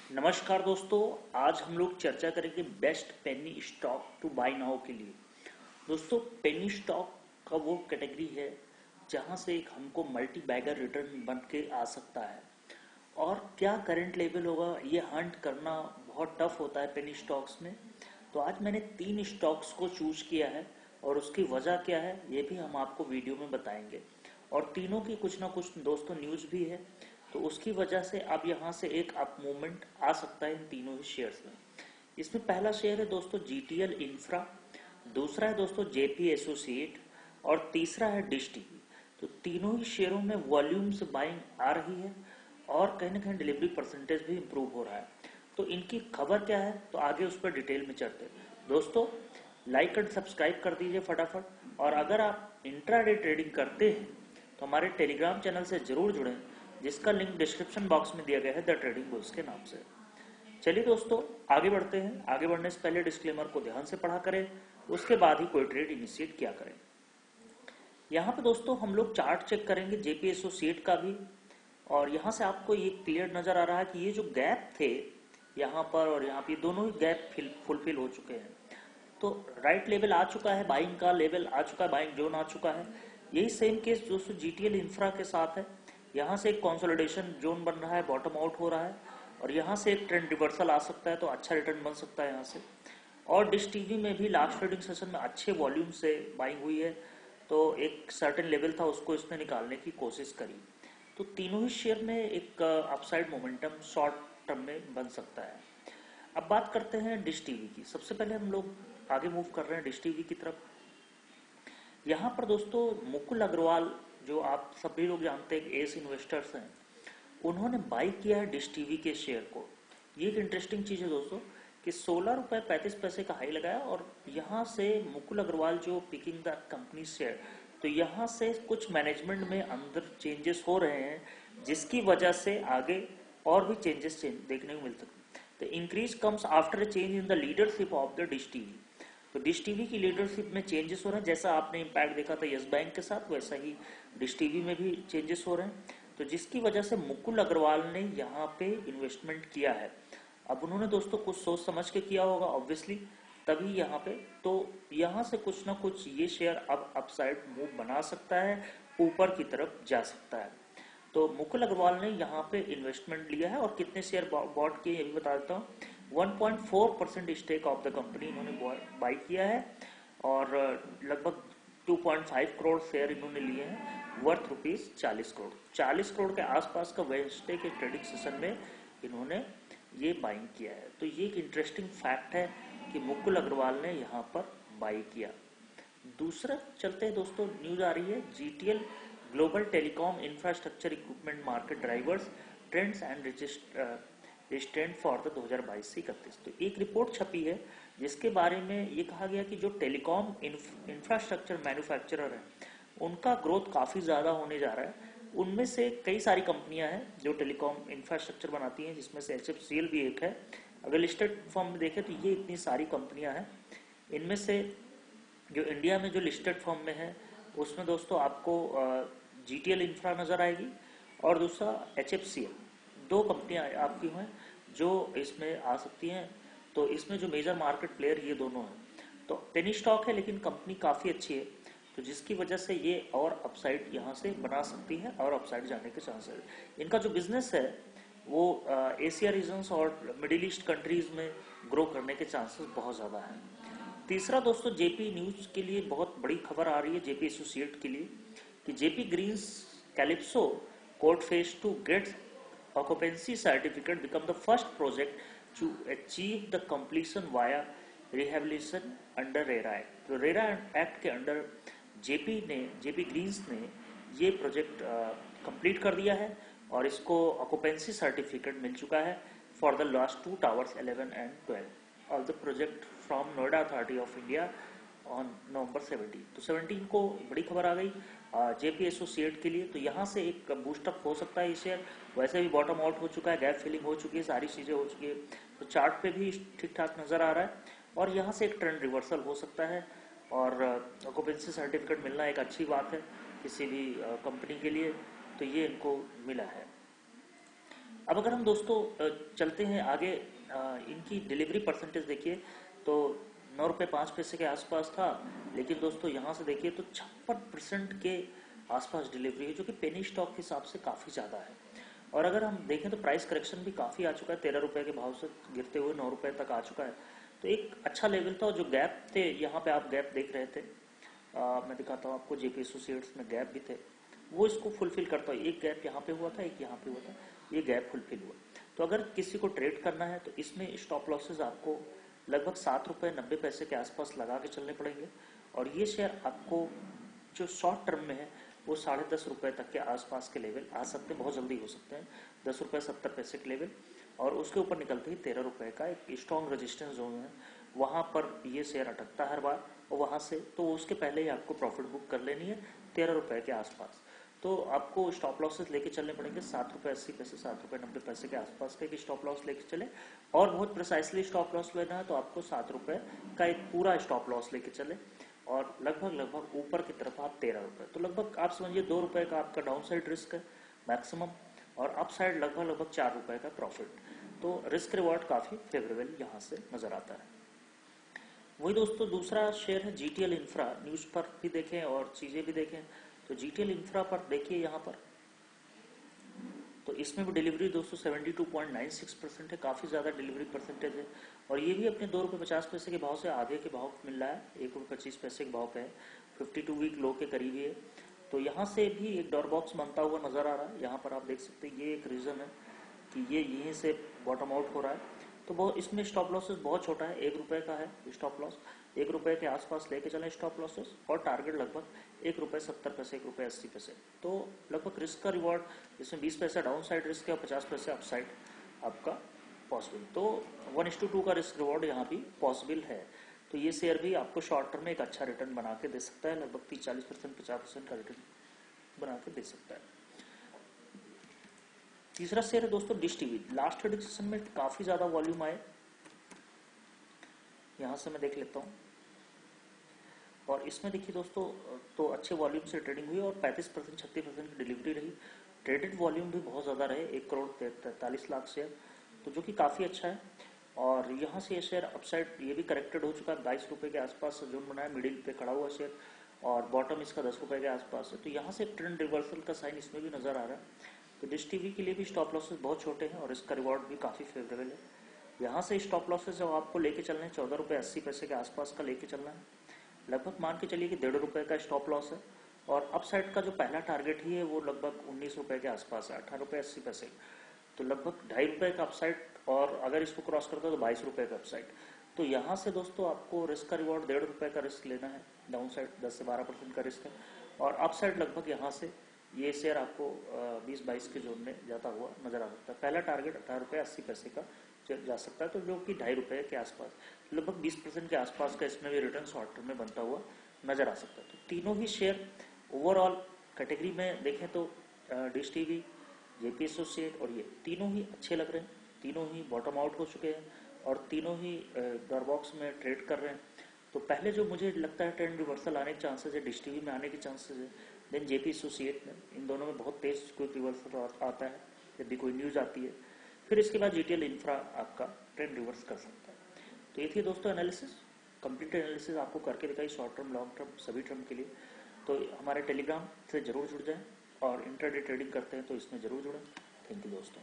नमस्कार दोस्तों। आज हम लोग चर्चा करेंगे best penny stock to buy now के लिए। दोस्तों, पेनी स्टॉक का वो कैटेगरी है जहां से एक हमको मल्टी बैगर रिटर्न बन के आ सकता है। और क्या करंट लेवल होगा ये हंट करना बहुत टफ होता है पेनी स्टॉक्स में। तो आज मैंने 3 स्टॉक्स को चूज किया है और उसकी वजह क्या है ये भी हम आपको वीडियो में बताएंगे। और तीनों की कुछ ना कुछ दोस्तों न्यूज़ भी है, तो उसकी वजह से अब यहाँ से एक अप मूवमेंट आ सकता है इन तीनों ही शेयर्स में। इसमें पहला शेयर है दोस्तों जीटीएल इंफ्रा, दूसरा है दोस्तों जेपी एसोसिएट और तीसरा है डिश टीवी। तो तीनों ही शेयरों में वॉल्यूम से बाइंग आ रही है और कहीं ना कहीं डिलीवरी परसेंटेज भी इम्प्रूव हो रहा है। तो इनकी खबर क्या है, तो आगे उस पर डिटेल में चलते हैं। दोस्तों, लाइक एंड सब्सक्राइब कर दीजिए फटाफट। और अगर आप इंट्राडे ट्रेडिंग करते हैं तो हमारे टेलीग्राम चैनल से जरूर जुड़ें, जिसका लिंक डिस्क्रिप्शन बॉक्स में दिया गया है द ट्रेडिंग बुल्स के नाम से। चलिए दोस्तों, आगे बढ़ते हैं। आगे बढ़ने से पहले डिस्क्लेमर को ध्यान से पढ़ा करें, उसके बाद ही कोई ट्रेड इनिशिएट किया करें। यहाँ पे दोस्तों हम लोग चार्ट चेक करेंगे जेपी एसोसिएट का भी, और यहाँ से आपको ये क्लियर नजर आ रहा है कि ये जो गैप थे यहाँ पर और यहाँ पे, दोनों ही गैप फुलफिल हो चुके हैं। तो राइट लेवल आ चुका है, बाइंग का लेवल आ चुका है, बाइंग जोन आ चुका है। यही सेम केस दोस्तों जीटीएल इंफ्रा के साथ है। यहाँ से एक कंसोलिडेशन जोन बन रहा है, बॉटम आउट हो रहा है और यहाँ से एक ट्रेंड रिवर्सल आ सकता है, तो अच्छा रिटर्न बन सकता है यहाँ से। और डिश टीवी में भी लास्ट ट्रेडिंग सेशन में अच्छे वॉल्यूम से बाइंग हुई है, तो एक सर्टेन लेवल था उसको इसने निकालने की कोशिश करी। तो तीनों ही शेयर में एक अपसाइड मोमेंटम शॉर्ट टर्म में बन सकता है। अब बात करते हैं डिश टीवी की। सबसे पहले हम लोग आगे मूव कर रहे हैं डिश टीवी की तरफ। यहाँ पर दोस्तों मुकुल अग्रवाल, जो आप सभी लोग जानते हैं एस इन्वेस्टर्स हैं, उन्होंने बाई किया है डिश टीवी के शेयर को। ये एक इंटरेस्टिंग चीज है दोस्तों कि 16 रुपए 35 पैसे का हाई लगाया और यहाँ से मुकुल अग्रवाल जो पिकिंग द कंपनी शेयर, तो यहाँ से कुछ मैनेजमेंट में अंदर चेंजेस हो रहे हैं, जिसकी वजह से आगे और भी चेंजेस देखने को मिल सकते हैं। The increase comes after a change in the leadership of the dish TV. तो डिश टीवी की लीडरशिप में चेंजेस हो रहे हैं, जैसा आपने इम्पैक्ट देखा था यस बैंक के साथ, वैसा ही डिश टीवी में भी चेंजेस हो रहे हैं। तो जिसकी वजह से मुकुल अग्रवाल ने यहाँ पे इन्वेस्टमेंट किया है। अब उन्होंने दोस्तों कुछ सोच समझ के किया होगा ऑब्वियसली, तभी यहाँ पे, तो यहाँ से कुछ ना कुछ ये शेयर अब अपसाइड मूव बना सकता है, ऊपर की तरफ जा सकता है। तो मुकुल अग्रवाल ने यहाँ पे इन्वेस्टमेंट लिया है और कितने शेयर बॉट किए ये भी बता देता हूँ। 1.4% स्टेक ऑफ द कंपनी इन्होंने बाई किया है और लगभग 2.5 करोड़ शेयर इन्होंने लिए हैं, वर्थ रुपीज 40 करोड़। 40 करोड़ के आसपास का वेडनेसडे के ट्रेडिंग सेशन में इन्होंने ये बाइंग किया है। तो ये एक इंटरेस्टिंग फैक्ट है कि मुकुल अग्रवाल ने यहाँ पर बाई किया। दूसरा चलते हैं दोस्तों, न्यूज आ रही है GTL global telecom infrastructure equipment market drivers trends and restraint for the 2022 से 31। तो एक रिपोर्ट छपी है जिसके बारे में ये कहा गया कि जो टेलीकॉम इंफ्रास्ट्रक्चर मैन्युफैक्चरर हैं उनका ग्रोथ काफी ज्यादा होने जा रहा है। उनमें से कई सारी कंपनियां हैं जो टेलीकॉम इंफ्रास्ट्रक्चर बनाती हैं, जिसमें से एचएफसीएल भी एक है। अगर लिस्टेड फॉर्म में देखें तो ये इतनी सारी कंपनियां हैं। इनमें से जो इंडिया में जो लिस्टेड फॉर्म में है उसमें दोस्तों आपको जीटीएल इंफ्रा नजर आएगी और दूसरा एचएफसीएल। दो कंपनियां आपकी हैं जो इसमें आ सकती हैं। तो इसमें जो मेजर मार्केट प्लेयर ये दोनों हैं। तो पेनी स्टॉक है लेकिन कंपनी काफी अच्छी है, तो जिसकी वजह से ये और अपसाइड यहाँ से बना सकती है और अपसाइड जाने के चांसेस है। इनका जो बिजनेस है वो एशिया रीजन्स और मिडिल ईस्ट कंट्रीज में ग्रो करने के चांसेस बहुत ज्यादा हैं। तीसरा दोस्तों जेपी न्यूज के लिए बहुत बड़ी खबर आ रही है, जेपी एसोसिएट के लिए, कि Jaypee Greens Calypso Court phase 2 gets occupancy certificate become the first project to achieve the completion via rehabilitation under RERA act. तो रेरा एक्ट के अंडर जेपी ग्रीन्स ने ये प्रोजेक्ट कंप्लीट कर दिया है और इसको ऑक्यूपेंसी सर्टिफिकेट मिल चुका है for the last 2 towers 11 and 12 of the project from Noida authority of India on November 17। तो 17 को बड़ी खबर आ गई जेपी एसोसिएट के लिए। तो यहाँ से एक बूस्टअप हो सकता है ये शेयर, वैसे भी बॉटम आउट हो चुका है, गैप फिलिंग हो चुकी है, सारी चीजें हो चुकी है। तो चार्ट पे भी ठीक ठाक नजर आ रहा है और यहाँ से एक ट्रेंड रिवर्सल हो सकता है और ऑक्यूपेंसी सर्टिफिकेट मिलना एक अच्छी बात है किसी भी कंपनी के लिए। तो ये इनको मिला है। अब अगर हम दोस्तों चलते हैं आगे, इनकी डिलीवरी परसेंटेज देखिए तो 9 रुपये 5 पैसे के आसपास था, लेकिन दोस्तों यहाँ से देखिए तो 56% के आसपास डिलीवरी है, जो कि पेनी स्टॉक के हिसाब से काफ़ी ज़्यादा है। और अगर हम देखें तो प्राइस करेक्शन भी काफ़ी आ चुका है, 13 रुपये के भाव से गिरते हुए 9 रुपये तक आ चुका है। तो एक अच्छा लेवल था, और जो गैप थे यहाँ पे आप गैप देख रहे थे, मैं दिखाता हूँ आपको, जेपी एसोसिएट्स में गैप भी थे, वो इसको फुलफिल करता है। एक गैप यहाँ पे हुआ था, एक यहाँ पे हुआ था, ये गैप फुलफिल हुआ। तो अगर किसी को ट्रेड करना है तो इसमें स्टॉप लॉसेस आपको लगभग 7 रुपये 90 पैसे के आसपास लगा के चलने पड़ेंगे। और ये शेयर आपको जो शॉर्ट टर्म में है वो 10.5 रुपये तक के आसपास के लेवल आ सकते हैं, बहुत जल्दी हो सकते हैं, 10 रुपये 70 पैसे के लेवल। और उसके ऊपर निकलते ही 13 रुपये का एक स्ट्रॉन्ग रेजिस्टेंस जोन है, वहाँ पर ये शेयर अटकता है हर बार, और वहाँ से तो उसके पहले ही आपको प्रॉफिट बुक कर लेनी है 13 रुपये के आसपास। तो आपको स्टॉप लॉसेस लेके चलने पड़ेंगे 7 रुपये 80 पैसे 7 रुपये 90 पैसे के आसपास का एक स्टॉप लॉस लेके चले। और बहुत प्रिसाइसली स्टॉप लॉस लेना है तो आपको 7 रुपये का एक पूरा स्टॉप लॉस लेके चले, और लगभग ऊपर की तरफ आप 13 रुपये, तो लगभग आप समझिए 2 रुपये का आपका डाउन साइड रिस्क है मैक्सिमम, और अप साइड लगभग 4 रुपये का प्रॉफिट। तो रिस्क रिवॉर्ड काफ़ी फेवरेबल यहाँ से नज़र आता है। वही दोस्तों दूसरा शेयर है जीटीएल इंफ्रा। न्यूज़ पर भी देखें और चीज़ें भी देखें तो जीटीएल इंफ्रा पर देखिए यहाँ पर, तो इसमें भी डिलीवरी दोस्तों 72.96% है, काफ़ी ज़्यादा डिलीवरी परसेंटेज है। और ये भी अपने 2 रुपये 50 पैसे के भाव से आधे के भाव मिल रहा है, 1 रुपये 25 पैसे के भाव पे है, 52 वीक लो के करीब ही है। तो यहाँ से भी एक डॉर बॉक्स बनता हुआ नज़र आ रहा है, यहाँ पर आप देख सकते हैं, ये एक रीज़न है कि ये यहीं से बॉटम आउट हो रहा है। तो बहुत इसमें स्टॉप लॉसेस बहुत छोटा है, 1 रुपये का है स्टॉप लॉस, 1 रुपये के आसपास लेके चलें स्टॉप लॉसेस, और टारगेट लगभग 1 रुपये 70 पैसे 1 रुपये 80 पैसे। तो लगभग रिस्क का रिवॉर्ड इसमें 20 पैसा डाउन साइड रिस्क है और 50 पैसे अप साइड आपका पॉसिबल। तो 1:2 का रिस्क रिवॉर्ड यहाँ भी पॉसिबल है। तो ये शेयर भी आपको शॉर्ट टर्म में एक अच्छा रिटर्न बना के दे सकता है, लगभग 30-40% 50% का रिटर्न बना के दे सकता है। तीसरा शेयर है दोस्तों dish TV. Last trading session में काफी ज्यादा वॉल्यूम आए, यहां से मैं देख लेता हूं, और इसमें देखिए दोस्तों तो अच्छे वॉल्यूम से ट्रेडिंग हुई और 35% 36% की डिलीवरी रही। ट्रेडेड वॉल्यूम भी बहुत ज़्यादा रहे, 1 करोड़ 43 लाख शेयर, तो जो कि काफ़ी अच्छा है। और यहाँ से ये शेयर अपसाइड ये भी करेक्टेड हो चुका है, 22 रुपये के आसपास जोन बनाया, मिडिल पे खड़ा हुआ शेयर, और बॉटम इसका 10 रुपये के आसपास है। तो यहाँ से एक ट्रेंड रिवर्सल का साइन इसमें भी नज़र आ रहा है। तो डिश टीवी के लिए भी स्टॉप लॉसेस बहुत छोटे हैं और इसका रिवॉर्ड भी काफ़ी फेवरेबल है। यहाँ से स्टॉप लॉसेस जब आपको लेके चलना है 14 रुपये 80 पैसे के आसपास का लेके चलना है, लगभग मान के चलिए कि 1.5 रुपये का स्टॉप लॉस है। और अपसाइड का जो पहला टारगेट ही है वो लगभग 19 रुपये के आसपास है, 18 रुपये 80 पैसे, तो लगभग 2.5 रुपये का अपसाइड, और अगर इसको क्रॉस करता है तो 22 रुपये का अपसाइड। तो यहाँ से दोस्तों आपको रिस्क का रिवॉर्ड 1.5 रुपये का रिस्क लेना है, डाउन साइड 10 से 12% का रिस्क है, और अपसाइड लगभग यहाँ से ये शेयर आपको 20-22 के जोन में जाता हुआ नजर आ सकता है। पहला टारगेट 18 रुपये 80 पैसे का जा सकता है, तो जो कि 2.5 रुपये के आसपास, लगभग 20% के आसपास का इसमें भी रिटर्न शॉर्ट टर्म में बनता हुआ नजर आ सकता है। तो तीनों ही शेयर ओवरऑल कैटेगरी में देखें तो डिश टीवी, जेपी एसोसिएट और ये तीनों ही अच्छे लग रहे हैं, तीनों ही बॉटम आउट हो चुके हैं, और तीनों ही डॉर बॉक्स में ट्रेड कर रहे हैं। तो पहले जो मुझे लगता है ट्रेंड रिवर्सल आने के चांसेस है, डिश टीवी में आने के चांसेस है, देन जेपी एसोसिएट में, इन दोनों में बहुत तेज कोई रिवर्सल आता है यदि कोई न्यूज़ आती है। फिर इसके बाद जीटीएल इंफ्रा आपका ट्रेंड रिवर्स कर सकता है। तो ये थी दोस्तों एनालिसिस, कंप्लीट एनालिसिस आपको करके दिखाई शॉर्ट टर्म लॉन्ग टर्म सभी टर्म के लिए। तो हमारे टेलीग्राम से जरूर जुड़ जाएं, और इंट्राडे ट्रेडिंग करते हैं तो इसमें जरूर जुड़ें। थैंक यू दोस्तों।